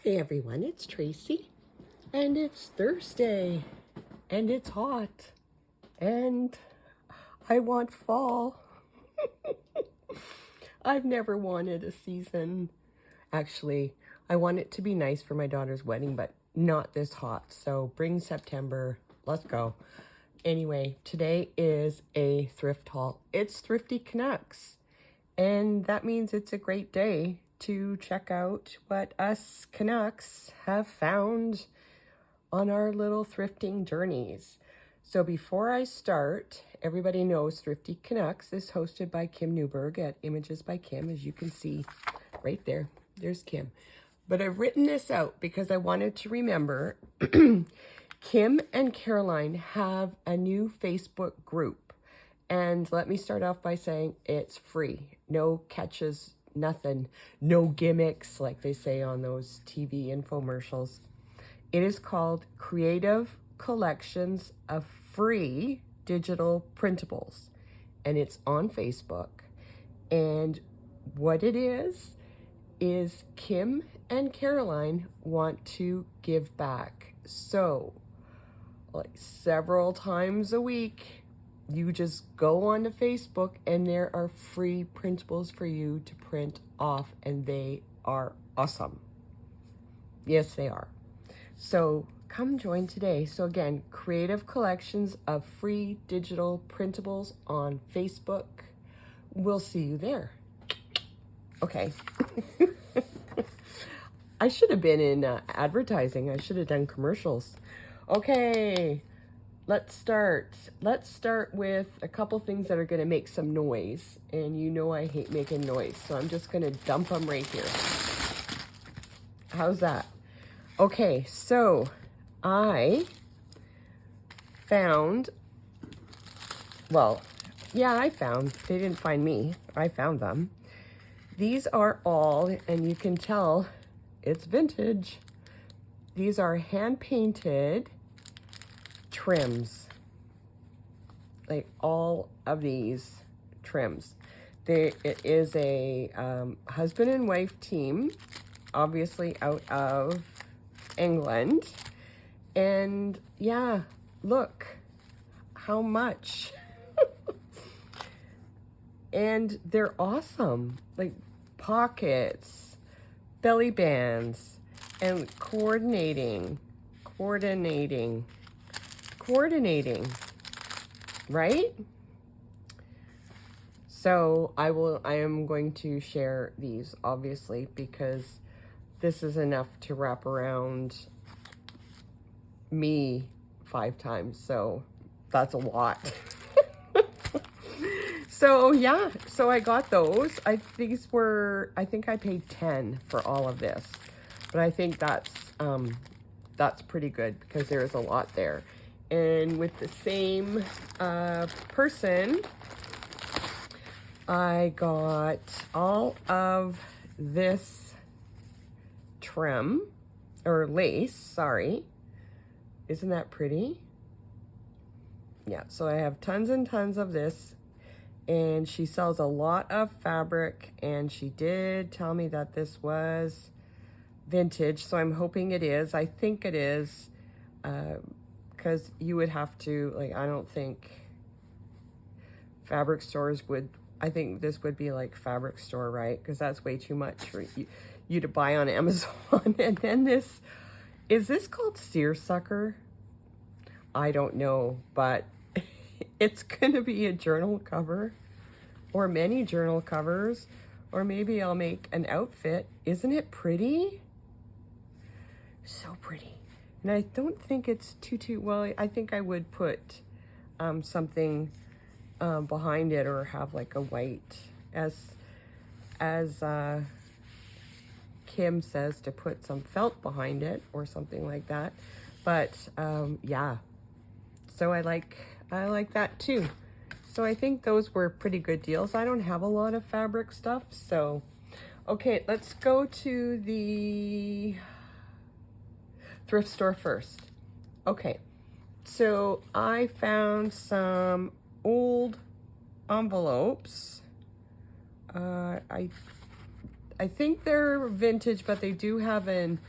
Hey everyone, it's Tracy, and it's Thursday, and it's hot, and I want fall. I've never wanted a season. Actually, I want it to be nice for my daughter's wedding, but not this hot. So bring September. Let's go. Anyway, today is a thrift haul. It's Thrifty Canucks, and that means it's a great day to check out what us Canucks have found on our little thrifting journeys. So before I start, everybody knows Thrifty Canucks is hosted by Kim Newberg at Images by Kim, as you can see right there. There's Kim. But I've written this out because I wanted to remember Kim and Caroline have a new Facebook group. And let me start off by saying it's free. No catches, nothing. No gimmicks like they say on those TV infomercials. It is called Creative Collections of Free Digital Printables. And it's on Facebook. And what it is Kim and Caroline want to give back. So, like several times a week, you just go on to Facebook and there are free printables for you to print off, and they are awesome. Yes, they are. So come join today. So again, Creative Collections of Free Digital Printables on Facebook. We'll see you there. Okay. I should have been in advertising. I should have done commercials. Okay, let's start. Let's start with a couple things that are going to make some noise. And you know I hate making noise, so I'm just going to dump them right here. How's that? Okay, so I found, they didn't find me. I found them. These are all, and you can tell it's vintage. These are hand-painted trims. Like all of these trims. It is a husband and wife team, obviously out of England. And yeah, look how much. And they're awesome. Like pockets, belly bands, and coordinating, right? So I am going to share these, obviously, because this is enough to wrap around me 5 times. So that's a lot. So yeah, so I got those. I think I paid 10 for all of this, but I think that's pretty good because there's a lot there. And with the same person, I got all of this trim, or lace, sorry. Isn't that pretty? Yeah, so I have tons and tons of this, and she sells a lot of fabric, and she did tell me that this was vintage, so I'm hoping it is. I think it is, because you would have to, like, I don't think fabric stores would, I think this would be like fabric store, right? Because that's way too much for you to buy on Amazon. And then this, is this called seersucker? I don't know, but it's gonna be a journal cover, or many journal covers, or maybe I'll make an outfit. Isn't it pretty? So pretty. And I don't think it's too well, I think I would put something behind it, or have like a white, as Kim says, to put some felt behind it or something like that. But yeah, so I like that too. So I think those were pretty good deals. I don't have a lot of fabric stuff, so okay, let's go to the thrift store first. Okay, so I found some old envelopes. I think they're vintage, but they do have an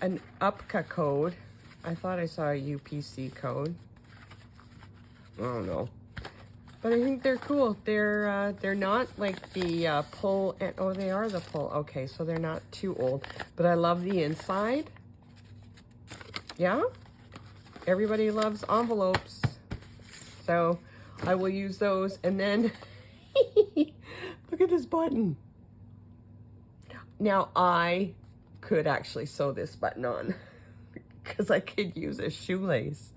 an UPCA code. I thought I saw a UPC code. I don't know. But I think they're cool. They're not like the pull, and oh, they are the pull. Okay, so they're not too old. But I love the inside. Yeah? Everybody loves envelopes. So I will use those. And then, look at this button. Now I could actually sew this button on because I could use a shoelace.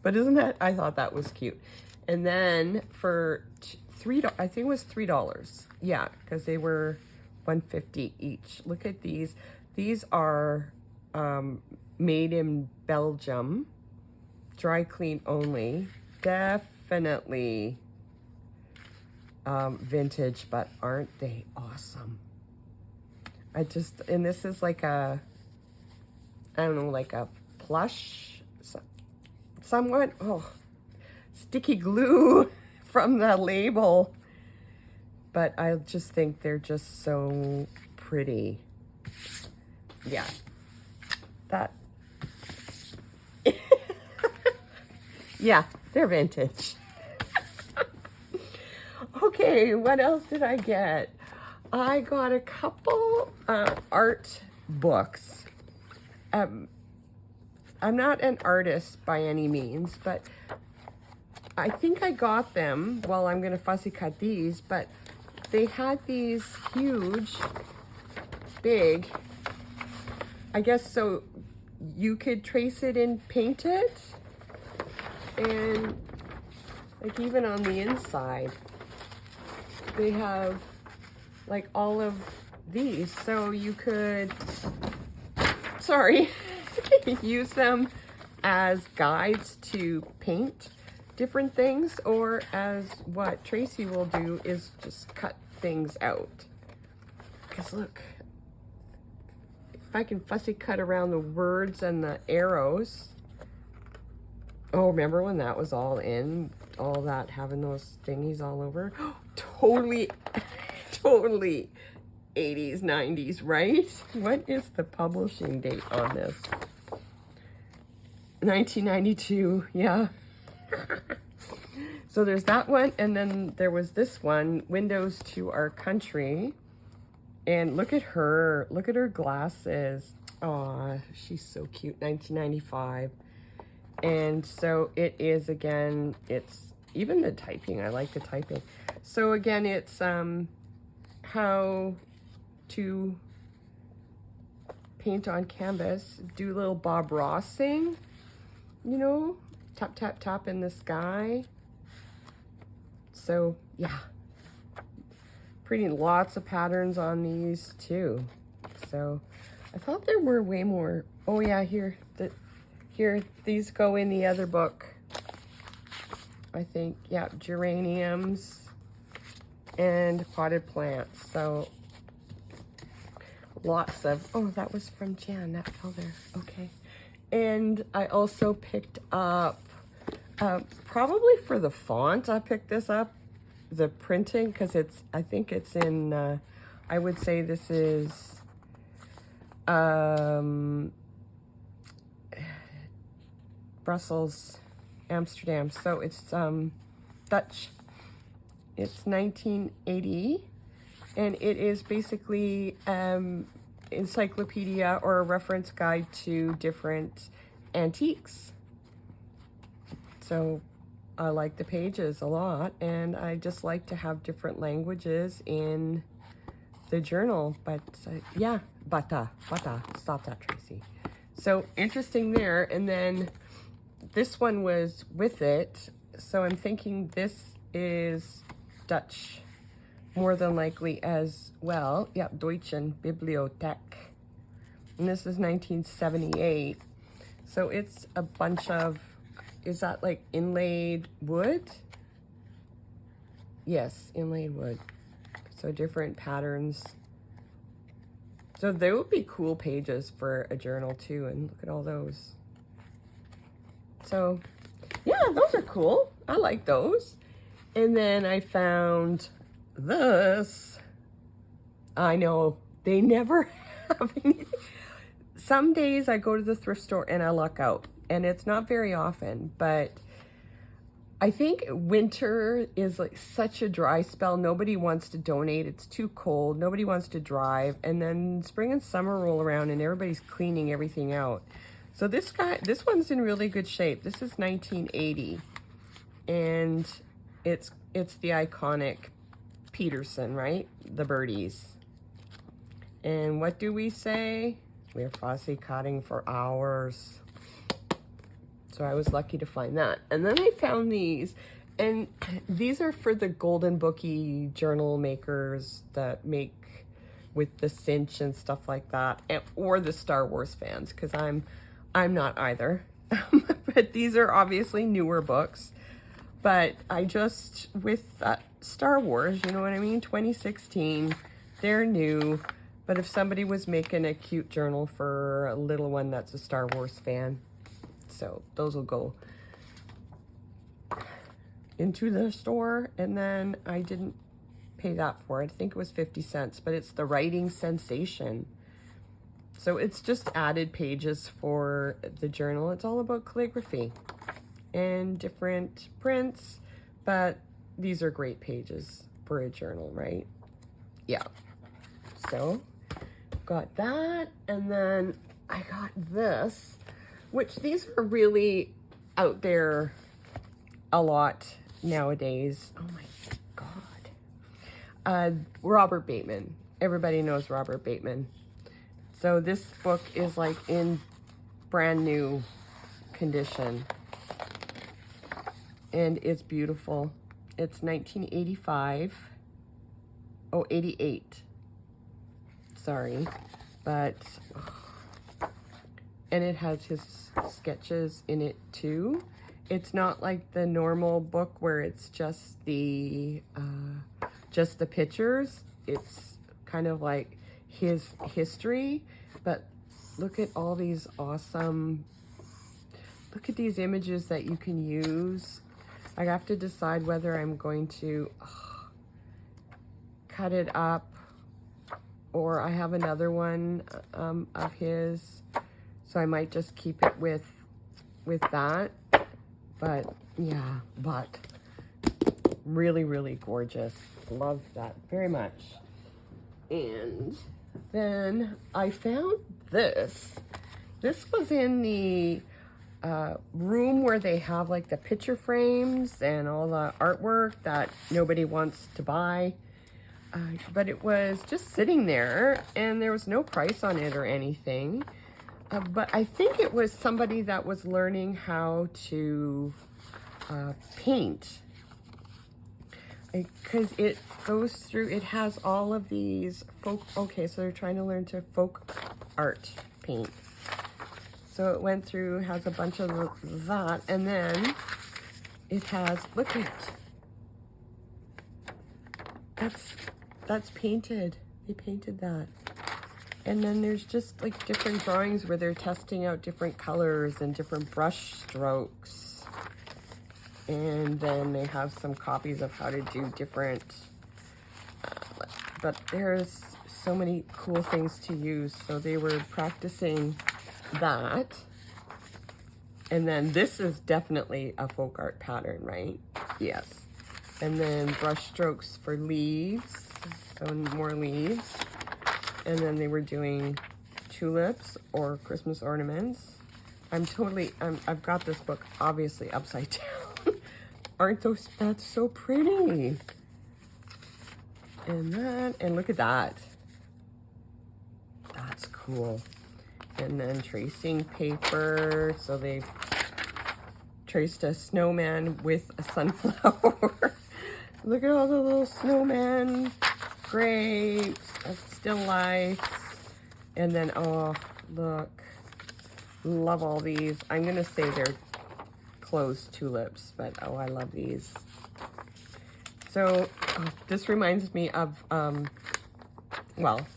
But isn't that, I thought that was cute. And then for I think it was $3. Yeah, because they were $1.50 each. Look at these. These are made in Belgium, dry clean only. Definitely vintage, but aren't they awesome? And this is like a, I don't know, like a plush, somewhat. Oh, sticky glue from the label. But I just think they're just so pretty. Yeah. That. Yeah, they're vintage. Okay, what else did I get? I got a couple art books. I'm not an artist by any means, but I think I got them. Well, I'm going to fussy cut these, but they had these huge, big, I guess so you could trace it and paint it. And like even on the inside, they have like all of these. So you could, sorry, use them as guides to paint different things, or as what Tracy will do is just cut things out. Because look, if I can fussy cut around the words and the arrows. Oh, remember when that was all in? All that, having those thingies all over? Totally, totally 80s, 90s, right? What is the publishing date on this? 1992, yeah. So there's that one, and then there was this one, Windows to Our Country. And look at her glasses. Aw, she's so cute, 1995. And so it is, again, it's even the typing, I like the typing. So again, it's how to paint on canvas, do a little Bob Ross thing, you know, tap, tap, tap in the sky. So yeah, pretty lots of patterns on these too. So I thought there were way more. Oh yeah, here, these go in the other book. I think, yeah, geraniums and potted plants. So lots of, oh, that was from Jan, that fell there, okay. And I also picked up, probably for the font, I picked this up, the printing, because it's, I think it's in, I would say this is, Brussels, Amsterdam. So it's Dutch. It's 1980, and it is basically encyclopedia or a reference guide to different antiques. So I like the pages a lot, and I just like to have different languages in the journal. But yeah, bata, stop that, Tracy. So interesting there. And then this one was with it, so I'm thinking this is Dutch, more than likely as well. Yeah, Deutschen Bibliothek. And this is 1978. So it's a bunch of, is that like inlaid wood? Yes, inlaid wood. So different patterns. So there would be cool pages for a journal too, and look at all those. So yeah, those are cool. I like those. And then I found this. I know they never have anything. some days I go to the thrift store and I luck out, and it's not very often, but I think winter is like such a dry spell. Nobody wants to donate. It's too cold. Nobody wants to drive. And then spring and summer roll around and everybody's cleaning everything out. So this one's in really good shape. This is 1980. And it's the iconic Peterson, right? The birdies. And what do we say? We're fussy cutting for hours. So I was lucky to find that. And then I found these, and these are for the golden bookie journal makers that make with the cinch and stuff like that, or the Star Wars fans, because I'm not either. But these are obviously newer books. But I just, with Star Wars, you know what I mean? 2016, they're new. But if somebody was making a cute journal for a little one that's a Star Wars fan, so those will go into the store. And then I didn't pay that for it. I think it was 50 cents, but it's the Writing Sensation. So it's just added pages for the journal. It's all about calligraphy and different prints, but these are great pages for a journal, right? Yeah. So got that, and then I got this, which these are really out there a lot nowadays. Oh my God. Robert Bateman. Everybody knows Robert Bateman. So this book is like in brand new condition. And it's beautiful. It's 1985. Oh, 88. Sorry. But... and it has his sketches in it too. It's not like the normal book where it's just the pictures. It's kind of like his history. But look at all these awesome, look at these images that you can use. I have to decide whether I'm going to cut it up, or I have another one of his. So I might just keep it with that. But yeah, but really, really gorgeous. Love that very much. And then I found this. This was in the room where they have like the picture frames and all the artwork that nobody wants to buy. But it was just sitting there and there was no price on it or anything. But I think it was somebody that was learning how to paint. Because it goes through, it has all of these folk, okay, so they're trying to learn to folk art paint. So it went through, has a bunch of that, and then it has, look at, that's painted. They painted that. And then there's just like different drawings where they're testing out different colors and different brush strokes. And then they have some copies of how to do different, but there's so many cool things to use. So they were practicing that. And then this is definitely a folk art pattern, right? Yes. And then brush strokes for leaves, so more leaves. And then they were doing tulips or Christmas ornaments. I've got this book obviously upside down. Aren't those, that's so pretty. And look at that. That's cool. And then tracing paper. So they traced a snowman with a sunflower. Look at all the little snowmen, grapes, still life. And then, oh, look. Love all these. I'm going to say they're closed tulips, but oh, I love these. So this reminds me of, well,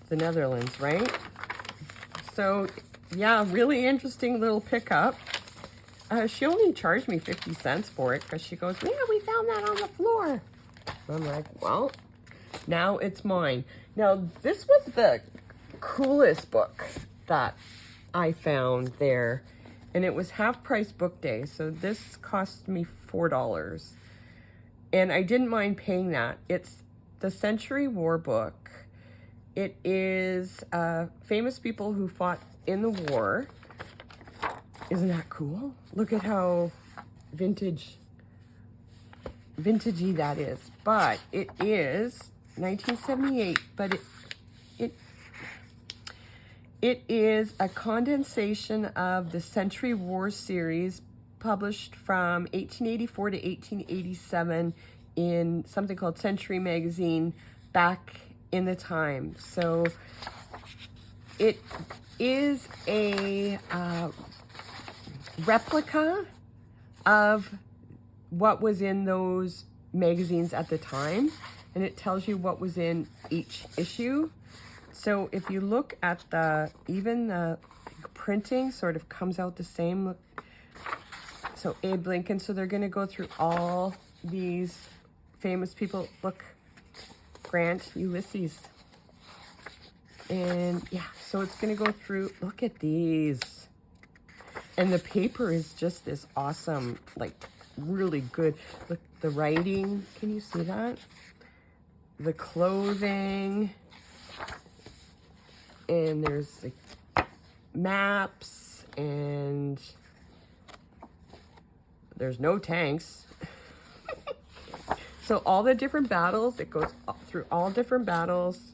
the Netherlands, right? So yeah, really interesting little pickup. She only charged me 50 cents for it because she goes, yeah, we found that on the floor. I'm like, well, now it's mine. Now this was the coolest book that I found there. And it was half price book day. So this cost me $4. And I didn't mind paying that. It's the Century War book. It is famous people who fought in the war. Isn't that cool? Look at how vintagey that is. But it is 1978, but it is a condensation of the Century War series published from 1884 to 1887 in something called Century Magazine back in the time. So it is a replica of what was in those magazines at the time, and it tells you what was in each issue. So if you look at even the printing sort of comes out the same. Look, so Abe Lincoln, so they're going to go through all these famous people. Look, Grant, Ulysses. And yeah, so it's going to go through, look at these. And the paper is just this awesome, like really good. Look, the writing, can you see that? The clothing. And there's like maps, and there's no tanks. So all the different battles, it goes through all different battles.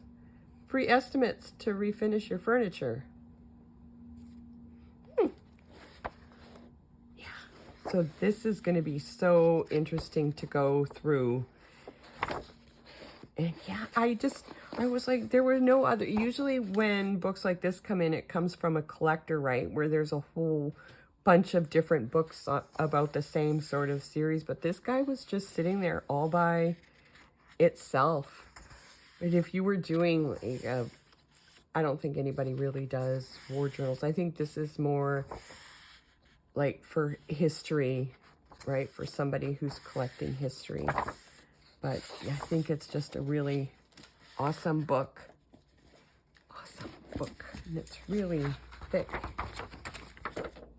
Free estimates to refinish your furniture. Yeah. So this is going to be so interesting to go through. And yeah, I was like, there were no other, usually when books like this come in, it comes from a collector, right? Where there's a whole bunch of different books about the same sort of series. But this guy was just sitting there all by itself. And if you were doing, like, I don't think anybody really does war journals. I think this is more like for history, right? For somebody who's collecting history. But yeah, I think it's just a really awesome book. Awesome book. And it's really thick.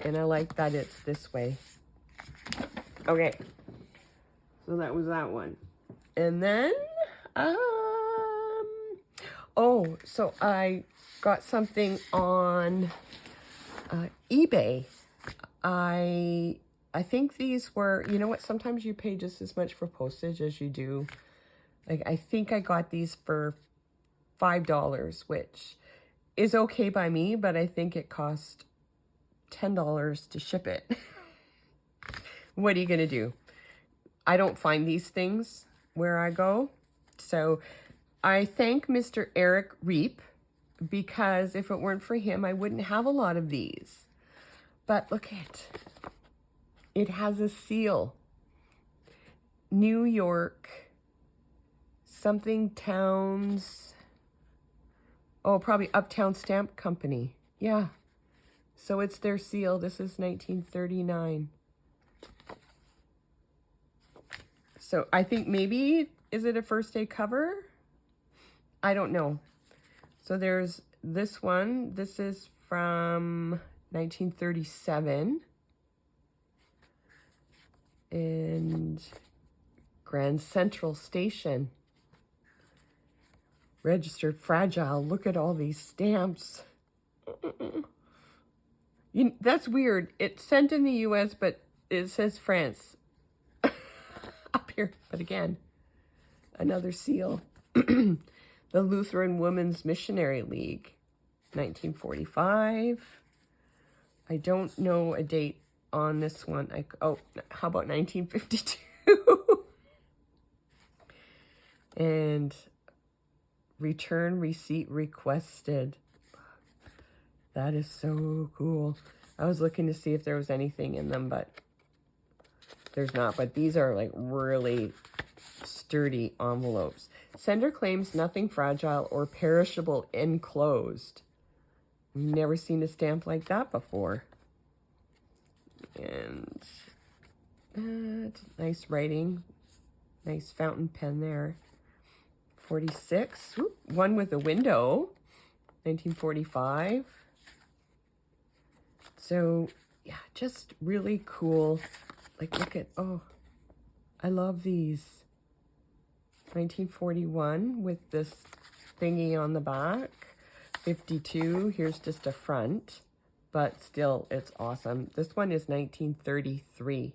And I like that it's this way. Okay. So that was that one. And then, oh, so I got something on eBay. I think these were, you know what, sometimes you pay just as much for postage as you do. Like, I think I got these for $5, which is okay by me, but I think it cost $10 to ship it. What are you going to do? I don't find these things where I go. So I thank Mr. Eric Reap, because if it weren't for him, I wouldn't have a lot of these. But look at it has a seal. New York, something towns. Oh, probably Uptown Stamp Company. Yeah. So it's their seal. This is 1939. So I think maybe, is it a first day cover? I don't know. So there's this one. This is from 1937. And Grand Central Station. Registered fragile. Look at all these stamps. That's weird. It's sent in the US, but it says France up here. But again, another seal. The Lutheran Women's Missionary League, 1945. I don't know a date on this one. Oh, how about 1952? And return receipt requested. That is so cool. I was looking to see if there was anything in them, but there's not. But these are like really sturdy envelopes. Sender claims nothing fragile or perishable enclosed. Never seen a stamp like that before. And nice writing. Nice fountain pen there. 46. Ooh, one with a window. 1945. So yeah, just really cool. Like, look at, oh, I love these. 1941 with this thingy on the back. 52, here's just a front, but still, it's awesome. This one is 1933.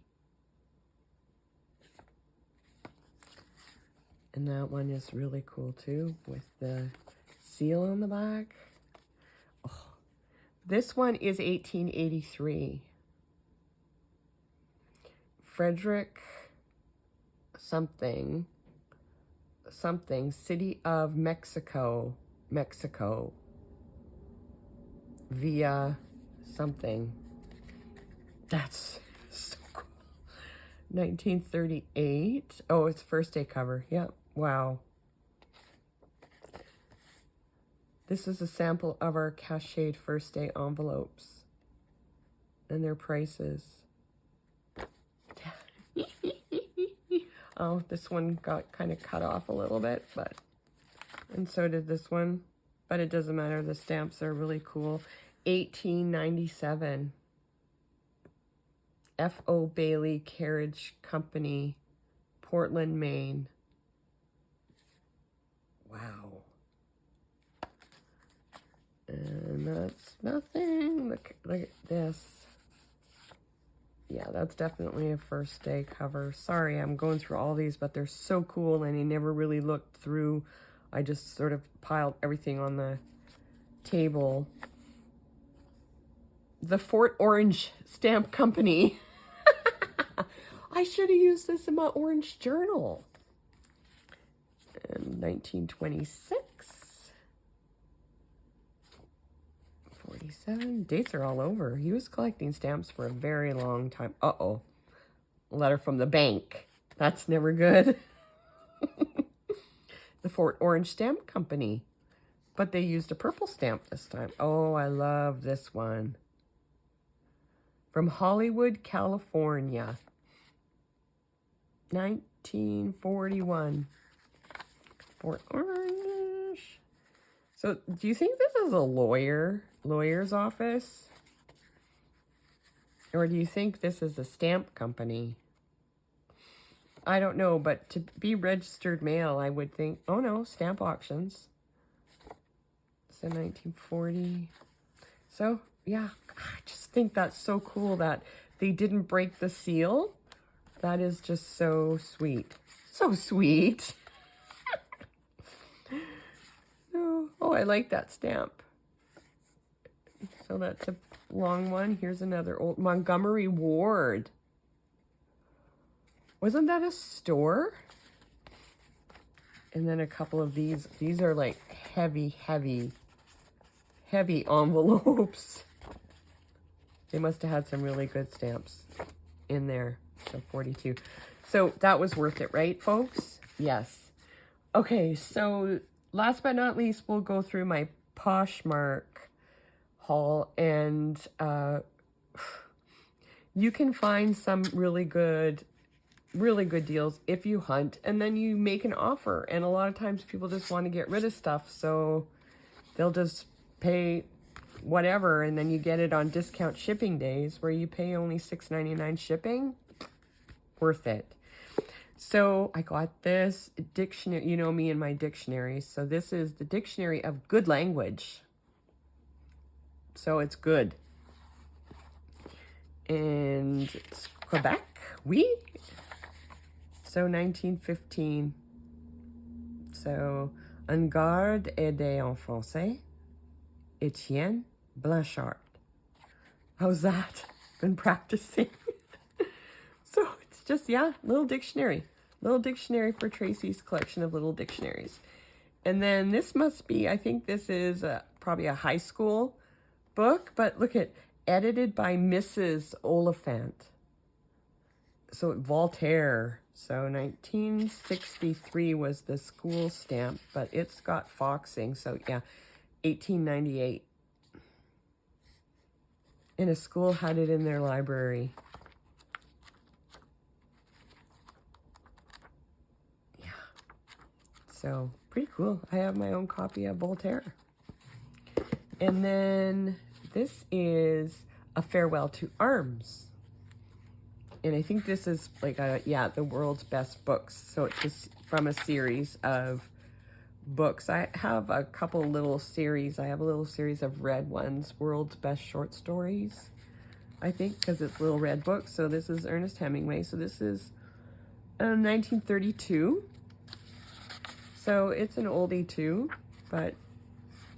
And that one is really cool too, with the seal on the back. Oh, this one is 1883. Frederick something, City of Mexico, via something. That's so cool. 1938. Oh, it's first day cover. Yep. Wow. This is a sample of our cached first day envelopes and their prices. Oh, this one got kind of cut off a little bit, and so did this one, but it doesn't matter. The stamps are really cool. 1897. F.O. Bailey Carriage Company, Portland, Maine. Wow. And that's nothing. Look at this. Yeah, that's definitely a first day cover. Sorry, I'm going through all these, but they're so cool, and I never really looked through. I just sort of piled everything on the table. The Fort Orange Stamp Company. I should have used this in my orange journal. And 1926. 47. Dates are all over. He was collecting stamps for a very long time. Uh-oh. Letter from the bank. That's never good. The Fort Orange Stamp Company. But they used a purple stamp this time. Oh, I love this one. From Hollywood, California. 1941. Fort Orange. So, do you think this is a lawyer's office? Or do you think this is a stamp company? I don't know, but to be registered mail, I would think, oh no, stamp auctions. So 1940. So, yeah, I just think that's so cool that they didn't break the seal. That is just so sweet. So sweet. Oh, I like that stamp. So that's a long one. Here's another old Montgomery Ward. Wasn't that a store? And then a couple of these. These are like heavy envelopes. They must have had some really good stamps in there. So 42. So that was worth it, right, folks? Yes. Okay, so last but not least, we'll go through my Poshmark haul, and you can find some really good deals if you hunt, and then you make an offer. And a lot of times people just want to get rid of stuff, so they'll just pay whatever, and then you get it on discount shipping days where you pay only $6.99 shipping. Worth it. So I got this dictionary. You know me and my dictionaries. So this is the Dictionary of Good Language. So it's good. And it's Quebec, oui. So 1915. So, Un garde aidé en français, Etienne Blanchard. How's that? Been practicing. So it's just, yeah, little dictionary. Little dictionary for Tracy's collection of little dictionaries. And then this must be, I think this is probably a high school book, but look at, edited by Mrs. Oliphant. So Voltaire. So 1963 was the school stamp, but it's got foxing. So yeah, 1898. And a school had it in their library. So pretty cool. I have my own copy of Voltaire. And then this is A Farewell to Arms. And I think this is like the world's best books. So it's just from a series of books. I have a couple little series. I have a little series of red ones, World's Best Short Stories, I think, because it's little red books. So this is Ernest Hemingway. So this is 1932. So it's an oldie too, but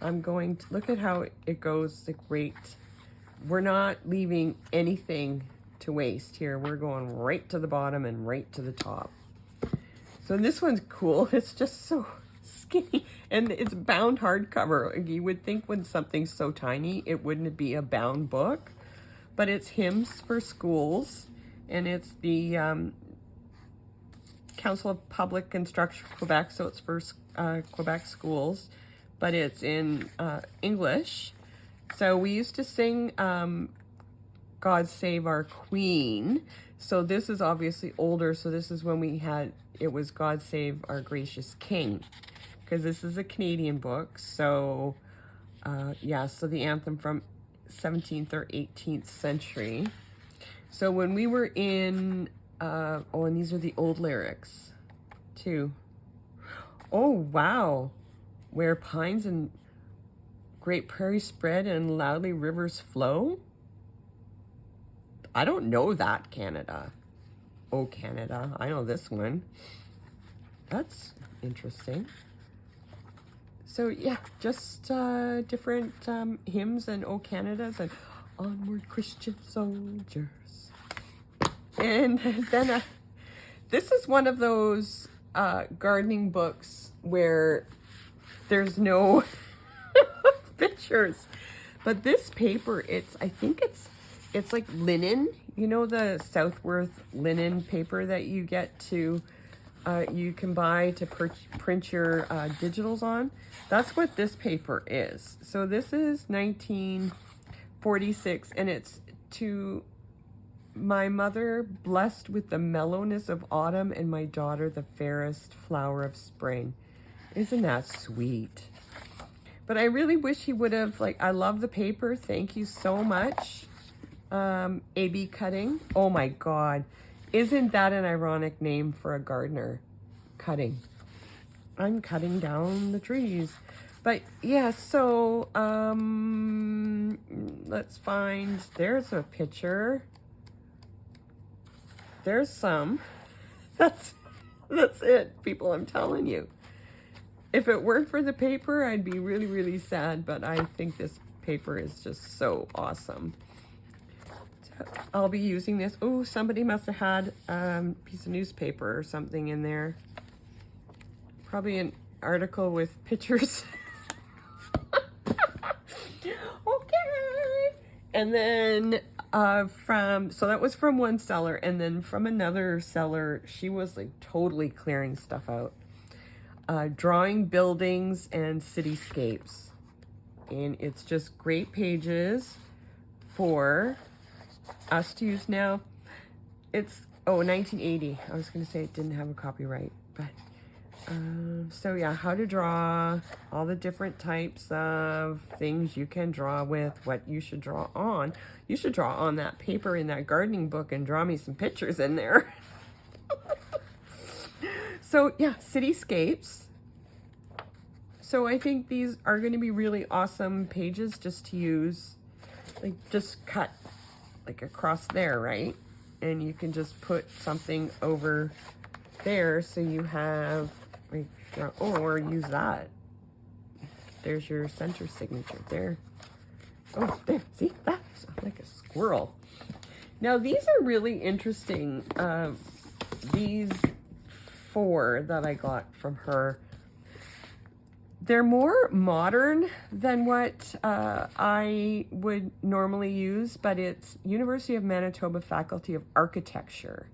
I'm going to look at how it goes. Like, right, we're not leaving anything to waste here. We're going right to the bottom and right to the top. So this one's cool. It's just so skinny, and it's bound hardcover. You would think when something's so tiny, it wouldn't be a bound book, but it's Hymns for Schools, and it's the Council of Public Instruction Quebec, so it's for Quebec schools, but it's in English. So we used to sing God Save Our Queen. So this is obviously older. So this is when it was God Save Our Gracious King, because this is a Canadian book. So so the anthem from 17th or 18th century. So when we were in, and these are the old lyrics too. Oh, wow. Where pines and great prairies spread and loudly rivers flow. I don't know that, Canada. Oh, Canada. I know this one. That's interesting. So yeah, just different hymns and Oh, Canadas and Onward Christian Soldiers. And then this is one of those gardening books where there's no pictures, but this paper, I think it's like linen, you know, the Southworth linen paper that you get to you can buy to print your digitals on. That's what this paper is. So this is 1946, and it's to my mother, blessed with the mellowness of autumn, and my daughter, the fairest flower of spring. Isn't that sweet? But I really wish he would have, I love the paper. Thank you so much. AB Cutting. Oh my God. Isn't that an ironic name for a gardener? Cutting. I'm cutting down the trees. But yeah, so let's find, there's a picture. There's some. That's it, people, I'm telling you. If it weren't for the paper, I'd be really, really sad, but I think this paper is just so awesome. So I'll be using this. Oh, somebody must have had a piece of newspaper or something in there. Probably an article with pictures. Okay. And then so that was from one seller, and then from another seller, she was like totally clearing stuff out. Drawing buildings and cityscapes. And it's just great pages for us to use now. It's, 1980. I was going to say it didn't have a copyright, but so yeah, how to draw, all the different types of things you can draw with, what you should draw on. You should draw on that paper in that gardening book and draw me some pictures in there. So yeah, cityscapes. So I think these are going to be really awesome pages just to use, just cut across there, right? And you can just put something over there, so you have, or use that. There's your center signature there. Oh, there, see, that's like a squirrel. Now these are really interesting. These 4 that I got from her, they're more modern than what I would normally use, but it's University of Manitoba Faculty of Architecture.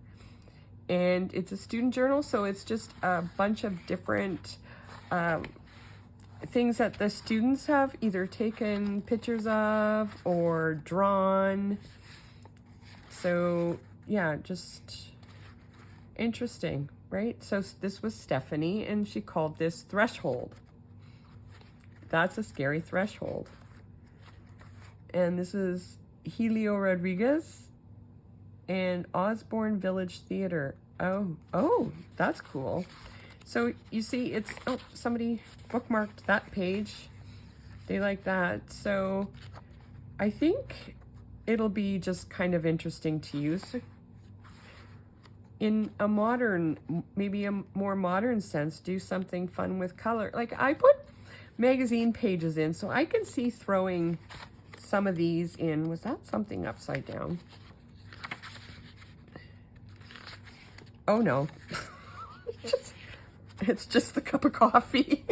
And it's a student journal, so it's just a bunch of different things that the students have either taken pictures of or drawn. So yeah, just interesting, right? So this was Stephanie, and she called this Threshold. That's a scary threshold. And this is Helio Rodriguez and Osborne Village Theater. Oh, that's cool. So you see, it's, oh, somebody bookmarked that page. They like that. So I think it'll be just kind of interesting to use in a modern, maybe a more modern sense, do something fun with color. Like I put magazine pages in, so I can see throwing some of these in. Was that something upside down? Oh no. It's just the cup of coffee.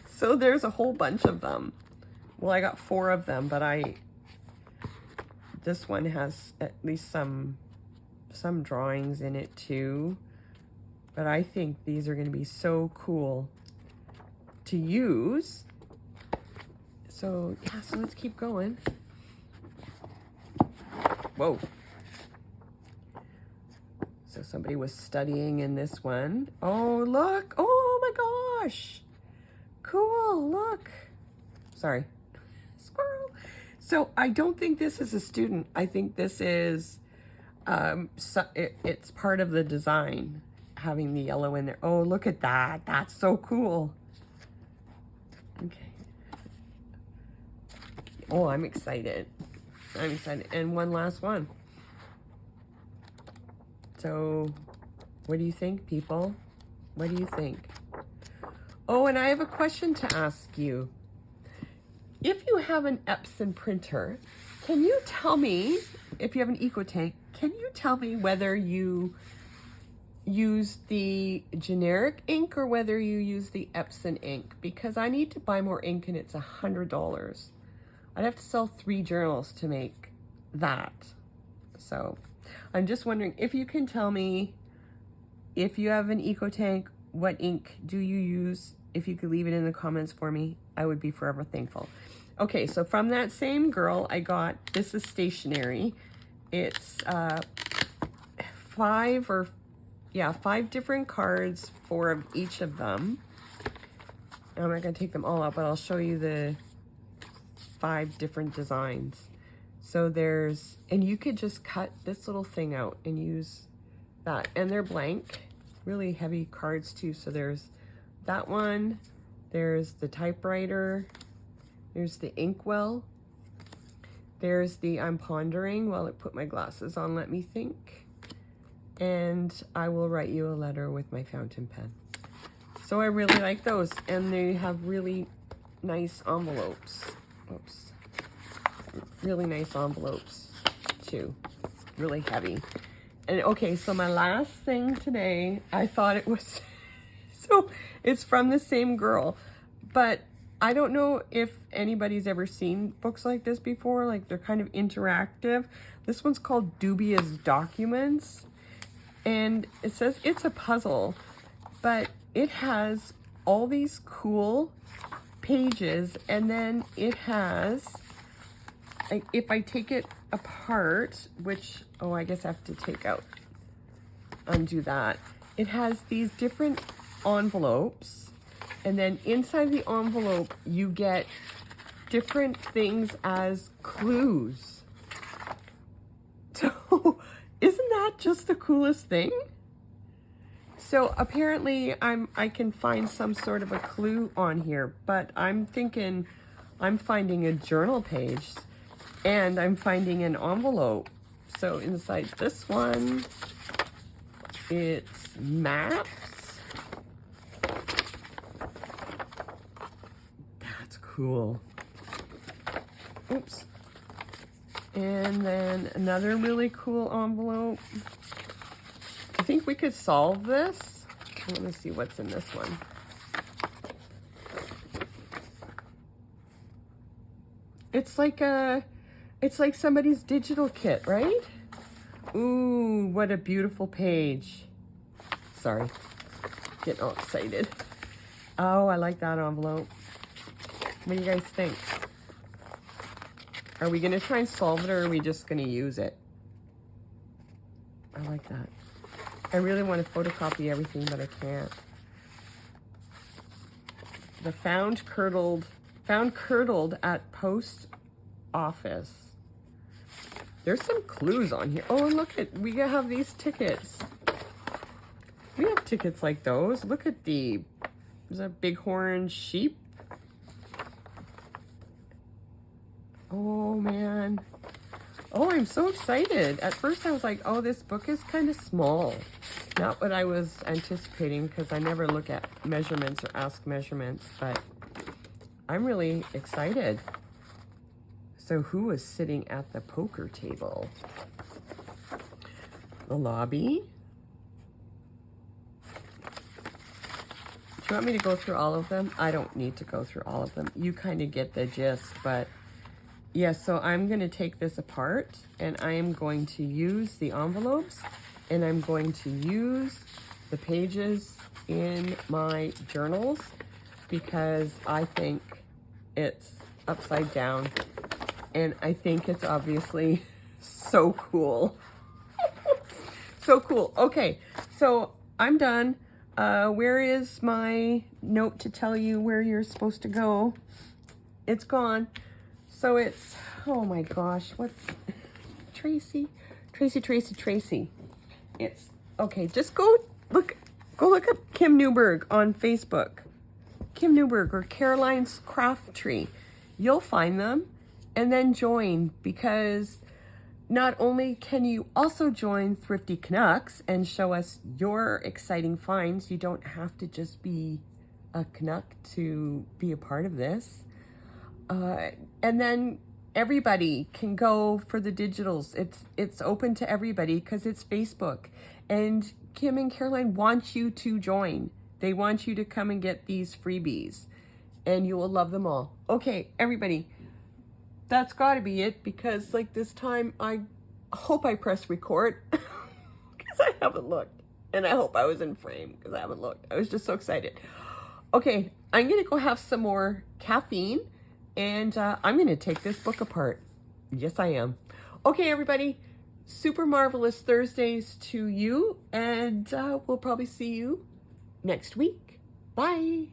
So there's a whole bunch of them. Well, I got 4 of them, but this one has at least some drawings in it too. But I think these are going to be so cool to use. So yeah, so let's keep going. Whoa. So somebody was studying in this one. Oh, look. Oh my gosh. Cool, look. Sorry. Squirrel. So I don't think this is a student. I think this is, it's part of the design, having the yellow in there. Oh, look at that. That's so cool. Okay. Oh, I'm excited. I'm excited. And one last one. So what do you think, people? What do you think? Oh, and I have a question to ask you. If you have an Epson printer, can you tell me, if you have an EcoTank, can you tell me whether you use the generic ink or whether you use the Epson ink? Because I need to buy more ink and it's $100. I'd have to sell 3 journals to make that. So I'm just wondering if you can tell me, if you have an EcoTank, what ink do you use? If you could leave it in the comments for me, I would be forever thankful. Okay, so from that same girl, I got, this is stationery. It's 5 different cards, 4 of each of them. I'm not gonna take them all out, but I'll show you the 5 different designs. So there's, and you could just cut this little thing out and use that. And they're blank, really heavy cards too. So there's that one, there's the typewriter, there's the inkwell, there's the I'm pondering while I put my glasses on, let me think. And I will write you a letter with my fountain pen. So I really like those. And they have really nice envelopes. Oops. Really nice envelopes too. Really heavy. And okay, so my last thing today, I thought it was, so it's from the same girl, but I don't know if anybody's ever seen books like this before. Like, they're kind of interactive. This one's called Dubious Documents, and it says it's a puzzle, but it has all these cool pages, and then it has, like, if I take it apart, which, oh, I guess I have to undo that. It has these different envelopes, and then inside the envelope, you get different things as clues. So, isn't that just the coolest thing? So apparently I can find some sort of a clue on here, but I'm thinking I'm finding a journal page and I'm finding an envelope. So inside this one, it's maps. That's cool. Oops. And then another really cool envelope. I think we could solve this. Let me see what's in this one. It's like somebody's digital kit, right? Ooh, what a beautiful page. Sorry, getting all excited. Oh, I like that envelope. What do you guys think? Are we gonna try and solve it, or are we just gonna use it? I like that. I really want to photocopy everything, but I can't. The found curdled at post office. There's some clues on here. Oh, and look at, we have these tickets. We have tickets like those. Look at there's a bighorn sheep. Oh man. Oh, I'm so excited. At first I was like, oh, this book is kind of small. Not what I was anticipating, because I never look at measurements or ask measurements, but I'm really excited. So who is sitting at the poker table? The lobby. Do you want me to go through all of them? I don't need to go through all of them. You kind of get the gist, but yes, so I'm going to take this apart, and I am going to use the envelopes, and I'm going to use the pages in my journals, because I think it's upside down, and I think it's obviously so cool. So cool. Okay, so I'm done. Where is my note to tell you where you're supposed to go? It's gone. So it's, oh my gosh, what's Tracy? It's, okay, just go look up Kim Newberg on Facebook. Kim Newberg or Caroline's Craft Tree. You'll find them, and then join, because not only can you also join Thrifty Canucks and show us your exciting finds, you don't have to just be a Canuck to be a part of this. And then everybody can go for the digitals. It's open to everybody because it's Facebook. And Kim and Caroline want you to join. They want you to come and get these freebies, and you will love them all. Okay, everybody, that's got to be it, because like this time I hope I press record because I haven't looked, and I hope I was in frame because I haven't looked. I was just so excited. Okay, I'm going to go have some more caffeine, and I'm going to take this book apart. Yes, I am. Okay, everybody, super marvelous Thursdays to you, and we'll probably see you next week. Bye.